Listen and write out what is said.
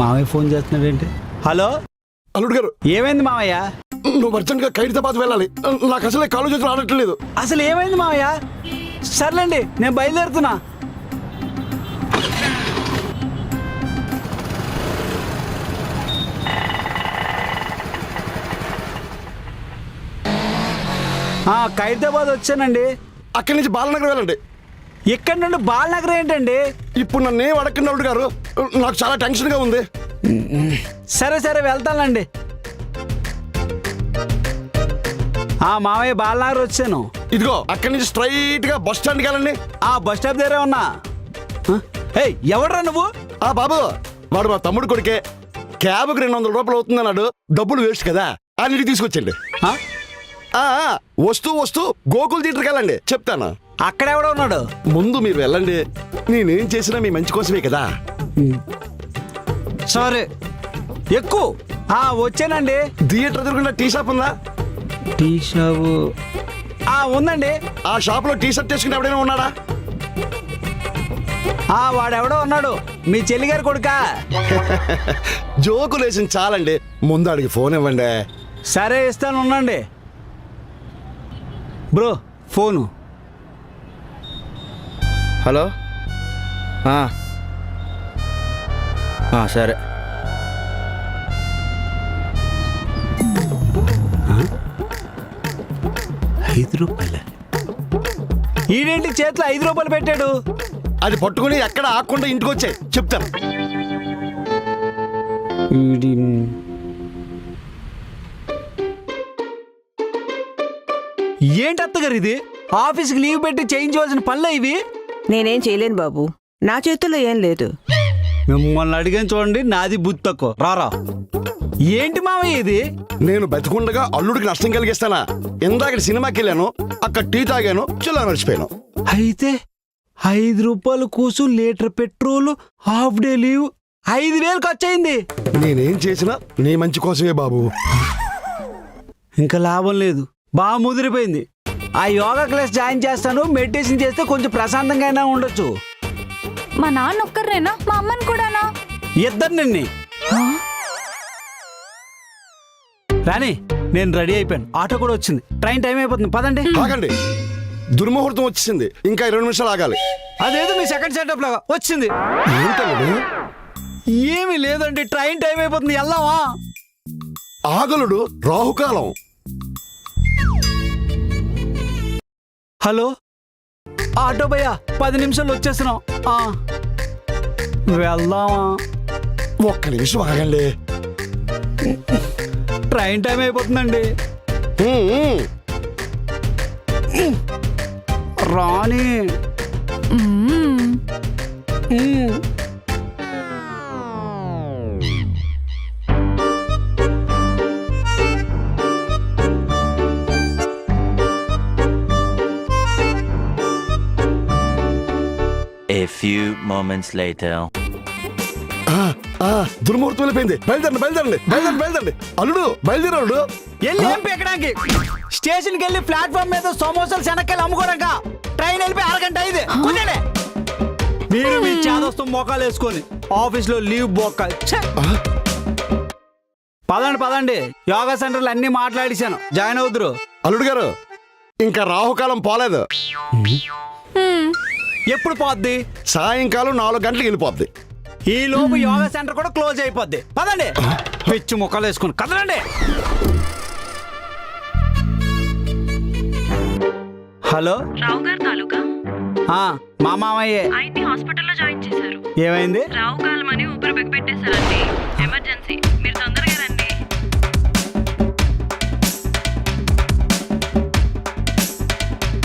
మామయ్య phone చేస్తున్నాడేంటి? Hello అల్లుడు గారు, ఏమైంది మామయ్య? నువ్వు అర్జెంట్గా ఖైరతాబాద్ వెళ్ళాలి. నాకు అసలే కాలు చేతులు ఆడట్లేదు. అసలు ఏమైంది మామయ్య? సర్లేండి, నేను బయలుదేరుతున్నా. ఖైరతాబాద్ వచ్చానండి. అక్కడి నుంచి బాలనగర్ వెళ్ళండి. ఇక్కడ నుండి బాలనగర్ ఏంటండి? ఇప్పుడు నన్ను ఏం అడగండి అల్లుడు గారు, నాకు చాలా టెన్షన్గా ఉంది. సరే సరే వెళ్తానండి. మామయ్య బాలనగర్ వచ్చాను. ఇదిగో అక్కడి నుంచి స్ట్రైట్ గా బస్ స్టాండ్కి వెళ్ళండి. బస్ స్టాప్ దగ్గరే ఉన్నా. ఎవడ్రా నువ్వు? బాబు, వాడు మా తమ్ముడు కొడుకే. క్యాబ్కి 200 రూపాయలు అవుతుందన్నాడు. డబ్బులు వేస్ట్ కదా, అన్నిటికి తీసుకొచ్చండి. వస్తూ వస్తూ గోకుల్ థియేటర్కి వెళ్ళండి, చెప్తాను. అక్కడెవడో ఉన్నాడు. ముందు మీరు వెళ్ళండి, నేనేం చేసినా మీ మంచి కోసమే కదా. సరే ఎక్కువ. వచ్చానండి. థియేటర్ ఎదురుకుండా టీ షాప్ ఉందా? టీ షాప్ ఉందండి. ఆ షాప్ లో టీ షర్ట్ వేసుకుని ఎవడైనా ఉన్నాడా? వాడెవడో ఉన్నాడు. మీ చెల్లిగారి కొడుకా? జోకులు వేసింది చాలండి, ముందు అడిగి ఫోన్ ఇవ్వండి. సరే ఇస్తాను, ఉండండి. Bro phone. హలో. సరే. ₹5? ఈడేంటి చేతిలో ₹5 పెట్టాడు? అది పట్టుకుని ఎక్కడ ఆకుండా ఇంటికి వచ్చాయి, చెప్తాను. ఏంటి అత్తగారు ఇది? ఆఫీస్కి లీవ్ పెట్టి చేయించవలసిన పనులే ఇవి? నేనేం చేయలేను బాబు, నా చేతుల్లో ఏం లేదు. మిమ్మల్ని అడిగాను చూడండి, నాది బుద్ధి తక్కువ. రారా. ఏంటి మామయ్య ఇది? నేను బతికుండగా అల్లుడికి నష్టం కలిగిస్తానా? ఇందాక సినిమాకి వెళ్ళాను, అక్కడ టీ తాగాను, చిల్లా నడిచిపోయాను. అయితే ₹5 కూసు, litre petrol, half day leave, 5,000 ఖర్చు అయింది. నేనేం చేసినా నీ మంచి కోసమే బాబు. ఇంకా లాభం లేదు, బాగా ముదిరిపోయింది. ఆ యోగా క్లాస్ జాయిన్ చేస్తాను, మెడిటేషన్ చేస్తే కొంచెం ప్రశాంతంగా అయినా ఉండొచ్చు. మా నాన్న ఒక్కరేనా, మా అమ్మని కూడానా? ఇద్దరు నిన్ని. రాని, నేను రెడీ అయిపోయాను. ఆటో కూడా వచ్చింది, ట్రైన్ టైం అయిపోతుంది, పదండి. ఆగండి, దుర్ముహూర్తం వచ్చేసింది, ఇంకా 20 నిమిషాలు ఆగాలి. అదేదో మీ సెకండ్ సెటప్ లాగా వచ్చింది. ఏంటండి? ఏమీ లేదండి, ట్రైన్ టైం అయిపోతుంది, వెళ్దామా? ఆగలుడు, రాహుకాలం. హలో ఆటో భయ్య, 10 నిమిషాలు వచ్చేస్తున్నాం. వెళ్దామా? ఒక్క నిమిషం ఆగండి, ట్రైన్ టైం అయిపోతుందండి. రాని. A few moments later. దుర్ముహూర్తం వెళ్ళిపోయింది, బయలుదేరండి. అల్లుడు బయలుదేరాడు. వెళ్ళి ఏం పీకడానికి? స్టేషన్కి వెళ్ళి ప్లాట్ఫామ్ మీద సమోసాలు శనక్కాయలు అమ్ముకోవడాక ట్రైన్ వెళ్ళిపోయి 1 గంట అయింది. మీరు మీ చేదస్తు మోకాలు వేసుకొని ఆఫీస్లో లీవ్ బొక్క. పదండి, యోగా సెంటర్లు అన్ని మాట్లాడేశాను, జాయిన్ అవుతురు. అల్లుడు గారు, ఇంకా రాహుకాలం పోలేదు. ఎప్పుడు పోద్ది? సాయంకాలం 4 గంటలకు వెళ్ళిపోద్ది. ఈ లోపు యోగా సెంటర్ కూడా క్లోజ్ అయిపోద్ది. పదండి, పిచ్చి ముక్కలు వేసుకుని కదలండి. హలో, రావు గారు తాలూకా? మా మామయ్యే. ఆయన్ని హాస్పిటల్లో జాయిన్ చేశారు. ఏమైంది? రావు కాలం అని ఊపిరి బిగపెట్టేశారండి. ఎమర్జెన్సీ